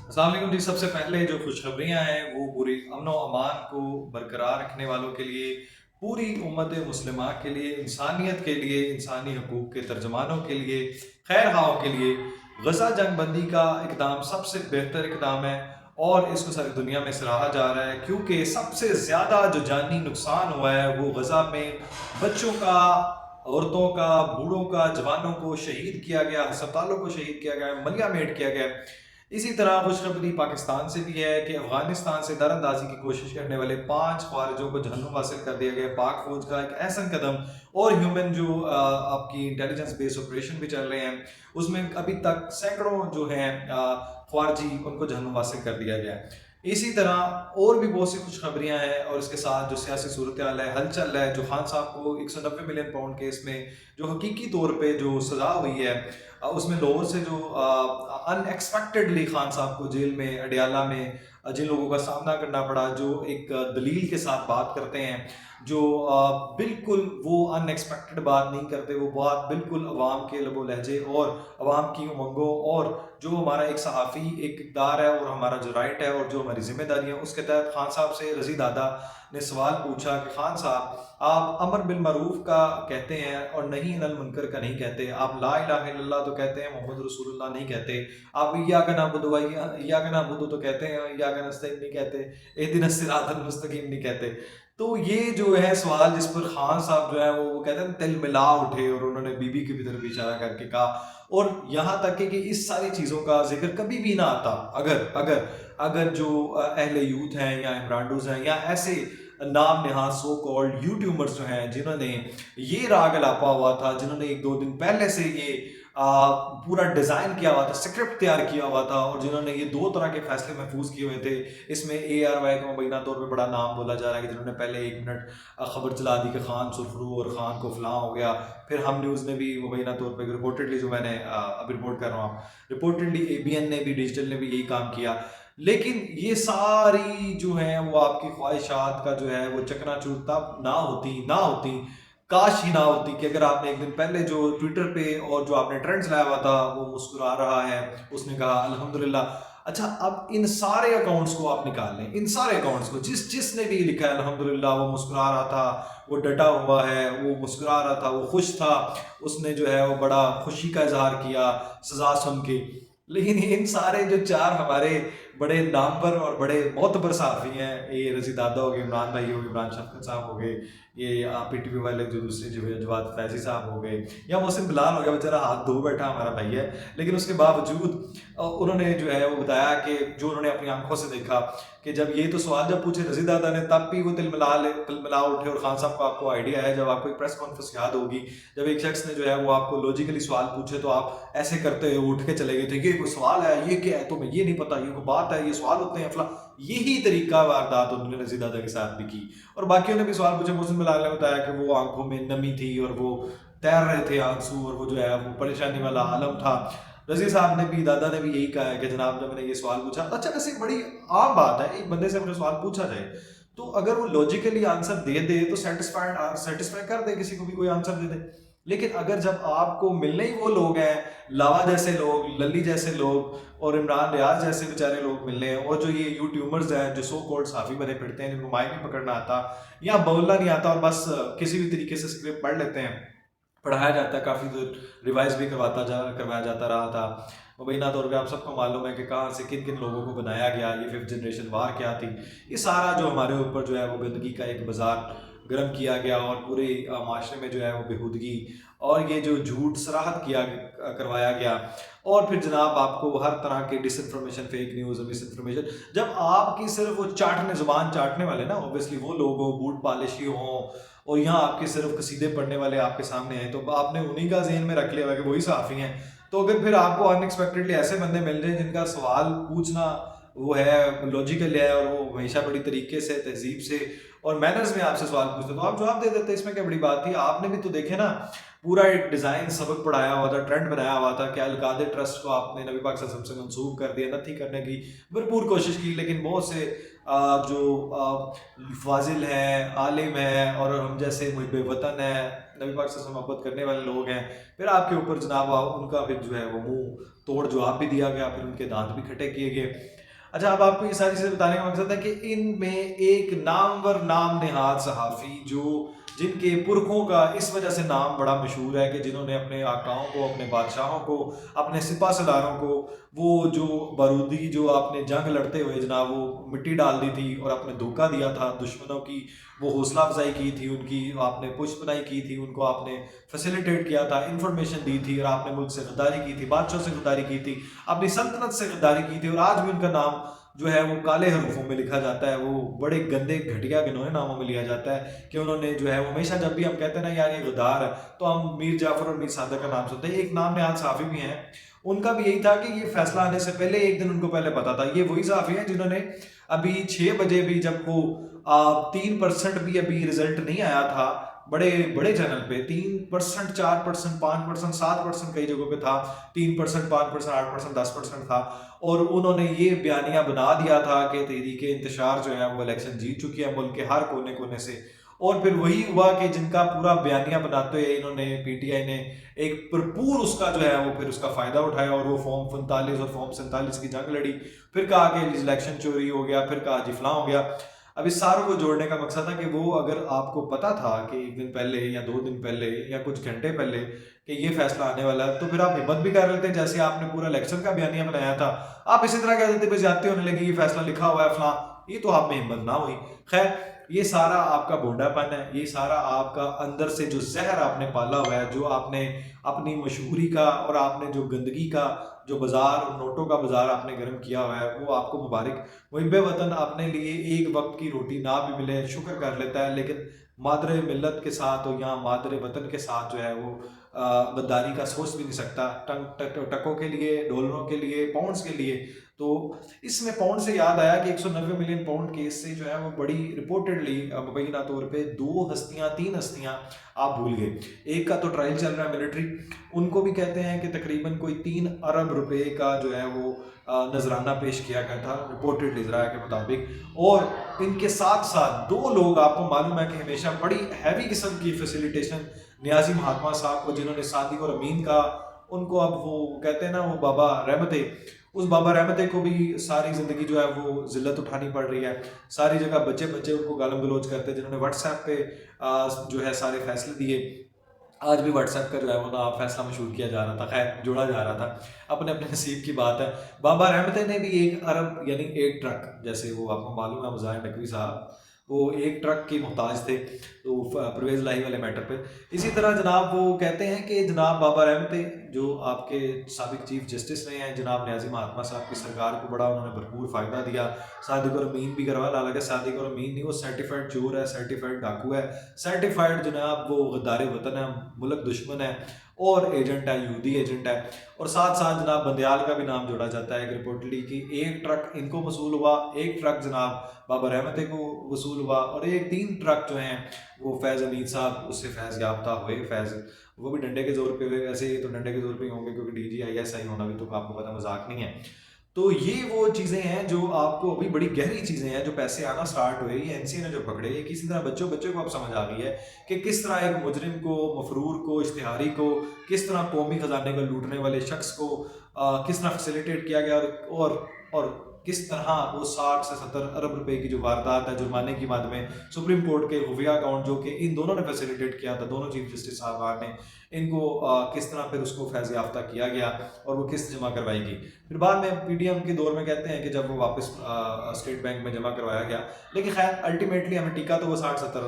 अस्सलाम वालेकुम जी। सबसे पहले जो खुशखबरियाँ हैं वो पूरी अमन व अमान को बरकरार रखने वालों के लिए, पूरी उम्मत मुस्लिमा के लिए, इंसानियत के लिए, इंसानी हकूक़ के तर्जमानों के लिए, खैरख़्वाहों के लिए गज़ा जंग बंदी का इक़दाम सबसे बेहतर इक़दाम है और इसको सारी दुनिया में सराहा जा रहा है, क्योंकि सबसे ज़्यादा जो जानी नुकसान हुआ है वो गज़ा में बच्चों का, औरतों का, बूढ़ों का, जवानों को शहीद किया गया, अस्पतालों को शहीद किया गया, मलिया मेट किया गया। इसी तरह खुशखबरी पाकिस्तान से भी है कि अफगानिस्तान से दरअंदाजी की कोशिश करने वाले 5 ख्वारिजों को जहन्नुम हासिल कर दिया गया। पाक फौज का एक ऐसा कदम और ह्यूमन जो आपकी इंटेलिजेंस बेस्ड ऑपरेशन भी चल रहे हैं, उसमें अभी तक सैकड़ों जो हैं ख्वारजी उनको जहन्नुम हासिल कर दिया गया है। इसी तरह और भी बहुत सी खुशखबरियाँ हैं और इसके साथ जो सियासी सूरत हाल है, हलचल है, जो खान साहब को 190 मिलियन पाउंड केस में जो हकीकी तौर पे जो सज़ा हुई है, उसमें लोगों से जो अनएक्सपेक्टेडली खान साहब को जेल में अडयाला में जिन लोगों का सामना करना पड़ा, जो एक दलील के साथ बात करते हैं, जो बिल्कुल वो अनएक्सपेक्टेड बात नहीं करते, वो बात बिल्कुल अवाम के लबो लहजे और अवाम की उमंगों और जो हमारा एक सहाफ़ी एक इक़दार है और हमारा जो राइट है और जो हमारी ज़िम्मेदारी है, उसके तहत खान साहब से रज़ी दादा ने सवाल पूछा कि खान साहब, आप अमर बिल मरूफ का कहते हैं और नहीं अनिल मुनकर का नहीं कहते, आप ला इलाहा इल्लल्लाह तो कहते हैं, मोहम्मद रसूलुल्लाह नहीं कहते, आप इय्याका नअबुदु व इय्याका नअबुदु तो कहते हैं, इय्याका नस्तईन नहीं कहते, इहदिनस सिरातल मुस्तकीम नहीं कहते। तो ये जो है सवाल जिस पर खान साहब जो है वो कहते हैं तिल मिला उठे और उन्होंने बीबी की भी तरफ इशारा करके कहा, और यहाँ तक है कि इस सारी चीज़ों का जिक्र कभी भी ना आता अगर अगर अगर जो अहले यूथ हैं या इमरानडूज हैं या ऐसे नाम नहाद सो कॉल्ड यूट्यूबर्स जो हैं जिन्होंने ये राग अलापा हुआ था, जिन्होंने एक दो दिन पहले से ये पूरा डिज़ाइन किया हुआ था, स्क्रिप्ट तैयार किया हुआ था और जिन्होंने ये दो तरह के फैसले महफूज किए हुए थे। इसमें ARY का मुबैना तौर पे बड़ा नाम बोला जा रहा है कि जिन्होंने पहले 1 मिनट खबर चला दी कि खान सुरखरू और खान को फलां हो गया। फिर हम न्यूज़ ने भी मुबैना तौर पे रिपोर्टेडली, जो मैंने अभी रिपोर्ट कर रहा हूँ, रिपोर्टेडली ABN ने भी, डिजिटल ने भी यही काम किया। लेकिन ये सारी जो है वो आपकी ख्वाहिशात का जो है वो चकनाचूर तब ना होती, काश ही ना होती कि अगर आपने एक दिन पहले जो ट्विटर पे और जो आपने ट्रेंड्स लाया हुआ था वो मुस्कुरा रहा है, उसने कहा अल्हम्दुलिल्लाह। अच्छा, अब इन सारे अकाउंट्स को आप निकाल लें, इन सारे अकाउंट्स को, जिसने भी लिखा है अल्हम्दुलिल्लाह, वो मुस्कुरा रहा था, वो डटा हुआ है, वो मुस्कुरा रहा था, वो खुश था, उसने जो है वो बड़ा खुशी का इजहार किया सजा सुन के। लेकिन इन सारे जो 4 हमारे बड़े नामवर और बड़े मोतबर सहाफ़ी हैं, ये रज़ी दादा हो गए, इमरान भाई हो गए, इमरान शफ़क़त साहब हो गए, ये PTV वाले जो दूसरे जो है जवाद फैज़ी साहब हो गए, या मोहसिन बिलाल हो गया, बेचारा हाथ धो बैठा हमारा भाई है, लेकिन उसके बावजूद उन्होंने जो है वो बताया कि जो उन्होंने अपनी आंखों से देखा कि जब ये तो सवाल जब पूछे रज़ी दादा ने, तब भी वो तिलमिला उठे। और खान साहब को आपको आइडिया है, जब आपको एक प्रेस कॉन्फ्रेंस याद होगी, जब एक शख्स ने जो है वो आपको लॉजिकली सवाल पूछे तो आप ऐसे करते हुए उठ के चले गए थे, ये कोई सवाल है, ये क्या है, तुम्हें ये नहीं पता, ये कोई बात है, ये सवाल होते हैं फला। यही तरीका वारदात उन्होंने रज़ी दादा के साथ भी की और बाकियों ने भी सवाल पूछे। मोहसिन बिलाल ने बताया कि वो आंखों में नमी थी और वो तैर रहे थे आंसू और वो जो है वो परेशानी वाला आलम था। रज़ी साहब ने भी, दादा ने भी यही कहा है कि जनाब जब मैंने ये सवाल पूछा, अच्छा वैसे एक बड़ी आम बात है, एक बंदे से अपने सवाल पूछा जाए तो अगर वो लॉजिकली आंसर दे दे तो सेटिस्फाई कर दे, किसी को भी कोई आंसर दे दे। लेकिन अगर जब आपको मिलने ही वो लोग हैं, लावा जैसे लोग, लल्ली जैसे लोग और इमरान रियाज जैसे बेचारे लोग मिलने हैं, और जो ये यूट्यूबर्स हैं जो सो कॉल्ड साफ़ी बने फिरते हैं, जिनको माइक नहीं पकड़ना आता या बोलना नहीं आता और बस किसी भी तरीके से स्क्रिप्ट पढ़ लेते हैं, पढ़ाया जाता है, काफ़ी देर रिवाइज भी करवाया जाता रहा था। मुबैना तौर पे आप सबको मालूम है कि कहाँ से किन किन लोगों को बनाया गया, ये 5th जनरेशन वार क्या थी, ये सारा जो हमारे ऊपर जो है वो गंदगी का एक बाज़ार गर्म किया गया और पूरे माशरे में जो है वो बेहूदगी और ये जो झूठ सराहत करवाया गया। और फिर जनाब आपको हर तरह के disinformation, fake news, miss information, जब आपकी सिर्फ वो ज़ुबान चाटने वाले ना ऑब्वियसली वो लोग हो, बूट पॉलिशी हों और यहाँ आपके सिर्फ कसीदे पढ़ने वाले आपके सामने हैं, तो आपने उन्हीं का ज़हन में रख लिया हुआ कि वही साफ़ी हैं। तो अगर फिर आपको अनएक्सपेक्टेडली ऐसे बंदे मिल जाएं जिनका सवाल पूछना वो है लॉजिकल है और वो हमेशा बड़ी तरीके से, तहजीब से और मैनर्स में आपसे सवाल पूछते, तो आप जवाब दे देते, इसमें क्या बड़ी बात थी। आपने भी तो देखे ना, पूरा एक डिज़ाइन सबक पढ़ाया हुआ था, ट्रेंड बनाया हुआ था कि अलकादे ट्रस्ट को आपने नबी पाक सल्लल्लाहु अलैहि वसल्लम से मंसूब कर दिया, नथी करने की भरपूर कोशिश की, लेकिन बहुत से जो फाजिल हैं, आलिम हैं और हम जैसे मुहिब वतन हैं, نبی پاک سے محبت کرنے والے لوگ ہیں، پھر آپ کے اوپر جناب ان کا پھر جو ہے وہ منہ توڑ جواب بھی دیا گیا، پھر ان کے دانت بھی کھٹے کیے گئے۔ اچھا، اب آپ کو یہ ساری چیزیں بتانے کا مقصد ہے کہ ان میں ایک نامور نام نہاد صحافی جن کے پرکھوں کا اس وجہ سے نام بڑا مشہور ہے کہ جنہوں نے اپنے آقاؤں کو، اپنے بادشاہوں کو، اپنے سپہ سالاروں کو وہ جو بارودی جو آپ نے جنگ لڑتے ہوئے جناب وہ مٹی ڈال دی تھی اور آپ نے دھوکہ دیا تھا دشمنوں کی، وہ حوصلہ افزائی کی تھی ان کی، آپ نے پشت پناہی کی تھی ان کو، آپ نے فیسیلیٹیٹ کیا تھا، انفارمیشن دی تھی، اور آپ نے ملک سے غداری کی تھی، بادشاہوں سے غداری کی تھی، اپنی سلطنت سے غداری کی تھی، اور آج بھی ان کا نام جو ہے وہ کالے حروفوں میں لکھا جاتا ہے، وہ بڑے گندے گھٹیا گنونے ناموں میں لیا جاتا ہے کہ انہوں نے جو ہے وہ ہمیشہ جب بھی ہم کہتے ہیں نا یار یہ غدار ہے تو ہم میر جعفر اور میر صادق کا نام سنتے ہیں۔ ایک نام نہاد صحافی بھی ہیں، ان کا بھی یہی تھا کہ یہ فیصلہ آنے سے پہلے ایک دن ان کو پہلے پتا تھا۔ یہ وہی صحافی ہیں جنہوں نے ابھی 6 بجے بھی جب وہ 3% بھی ابھی رزلٹ نہیں آیا تھا بڑے بڑے چینل پہ، 3%، 4%، 5%، 7% کئی جگہوں پہ تھا، 3%، 5%، 8%، 10% تھا، اور انہوں نے یہ بیانیہ بنا دیا تھا کہ تحریک انتشار جو ہے وہ الیکشن جیت چکی ہے ملک کے ہر کونے کونے سے۔ اور پھر وہی ہوا کہ جن کا پورا بیانیہ بناتے ہوئے انہوں نے پی ٹی آئی نے ایک بھرپور اس کا جو ہے وہ پھر اس کا فائدہ اٹھایا، اور وہ فارم 45 اور فارم 47 کی جنگ لڑی، پھر کہا کہ الیکشن چوری ہو گیا، پھر کہا جی فلاں ہو گیا۔ اب اس ساروں کو جوڑنے کا مقصد تھا کہ وہ اگر آپ کو پتا تھا کہ ایک دن پہلے یا 2 دن پہلے یا کچھ گھنٹے پہلے کہ یہ فیصلہ آنے والا ہے، تو پھر آپ ہمت بھی کر لیتے، جیسے آپ نے پورا الیکشن کا بیانیہ بنایا تھا، آپ اسی طرح کہہ دیتے بس زیادتی ہونے لگی، یہ فیصلہ لکھا ہوا ہے فلاں، یہ تو آپ میں ہمت نہ ہوئی۔ خیر، یہ سارا آپ کا بونڈا پن ہے، یہ سارا آپ کا اندر سے جو زہر آپ نے پالا ہوا ہے، جو آپ نے اپنی مشہوری کا اور آپ نے جو گندگی کا جو بازار، نوٹوں کا بازار آپ نے گرم کیا ہوا ہے، وہ آپ کو مبارک۔ محب وطن اپنے لیے ایک وقت کی روٹی نہ بھی ملے شکر کر لیتا ہے، لیکن مادر ملت کے ساتھ اور یہاں مادر وطن کے ساتھ جو ہے وہ غداری کا سوچ بھی نہیں سکتا، ٹکوں کے لیے، ڈالروں کے لیے، پاؤنڈز کے لیے۔ تو اس میں پاؤنڈ سے یاد آیا کہ 190 ملین پاؤنڈ کیس سے جو ہے وہ بڑی رپورٹڈلی مبینہ طور پہ 3 ہستیاں آپ بھول گئے۔ ایک کا تو ٹرائل چل رہا ہے ملٹری، ان کو بھی کہتے ہیں کہ تقریباً کوئی 3 ارب روپے کا جو ہے وہ نذرانہ پیش کیا گیا تھا رپورٹڈ ذرائع کے مطابق، اور ان کے ساتھ ساتھ 2 لوگ آپ کو معلوم ہے کہ ہمیشہ بڑی ہیوی قسم کی فیسیلیٹیشن نیازی مہاتما صاحب کو، جنہوں نے صادق اور امین کا، ان کو اب وہ کہتے ہیں نا وہ بابا رحمتے، اس بابا رحمتے کو بھی ساری زندگی جو ہے وہ ذلت اٹھانی پڑ رہی ہے، ساری جگہ بچے ان کو گالم گلوچ کرتے، جنہوں نے واٹس ایپ پہ جو ہے سارے فیصلے دیے۔ آج بھی واٹس ایپ کا جو ہے وہ نا فیصلہ مشہور کیا جا رہا تھا، خیر جوڑا جا رہا تھا، اپنے اپنے نصیب کی بات ہے۔ بابا رحمتے نے بھی 1 ارب یعنی 1 ٹرک، جیسے وہ آپ کو معلوم ہے مظاہر نقوی صاحب وہ 1 ٹرک کی محتاج تھے تو پرویز لاہی والے میٹر پہ۔ اسی طرح جناب وہ کہتے ہیں کہ جناب بابا رحمتے جو آپ کے سابق چیف جسٹس رہے ہیں، جناب نیازی مہاتما صاحب کی سرکار کو بڑا انہوں نے بھرپور فائدہ دیا، صادق اور امین بھی کروا، حالانکہ صادق اور امین نہیں، وہ سرٹیفائڈ چور ہے، سرٹیفائڈ ڈاکو ہے، سرٹیفائڈ جناب وہ غدار وطن ہے، ملک دشمن ہے، اور ایجنٹ ہے، یہودی ایجنٹ ہے۔ اور ساتھ ساتھ جناب بندیال کا بھی نام جوڑا جاتا ہے کہ رپورٹلی کہ 1 ٹرک ان کو وصول ہوا، 1 ٹرک جناب بابا رحمتے کو وصول ہوا، اور 3 ٹرک جو ہیں وہ فیض امین صاحب اس سے فیض یافتہ ہوئے، فیض وہ بھی ڈنڈے کے زور پہ ہوئے، ویسے یہ تو ڈنڈے کے زور پہ ہی ہوں گے کیونکہ D G I S I ہونا بھی تو آپ کو پتہ مذاق نہیں ہے۔ تو یہ وہ چیزیں ہیں جو آپ کو ابھی بڑی گہری چیزیں ہیں جو پیسے آنا سٹارٹ ہوئے، یہ این سی اے نے جو پکڑے، یہ کسی طرح بچوں کو اب سمجھ آ گئی ہے کہ کس طرح ایک مجرم کو، مفرور کو، اشتہاری کو، کس طرح قومی خزانے کو لوٹنے والے شخص کو کس طرح فیسیلیٹیٹ کیا گیا، اور کس طرح وہ 60 سے 70 ارب روپے کی جو واردات ہے جرمانے کی مد میں سپریم کورٹ کے خفیہ اکاؤنٹ جو کہ ان دونوں نے فیسیلیٹیٹ کیا تھا، دونوں چیف جسٹس صاحبان نے، ان کو کس طرح پھر اس کو فیض یافتہ کیا گیا اور وہ قسط جمع کروائی گئی۔ پھر بعد میں پی ڈی ایم کے دور میں کہتے ہیں کہ جب وہ واپس اسٹیٹ بینک میں جمع کروایا گیا، لیکن خیر الٹیمیٹلی ہمیں ٹیکا تو وہ 60-70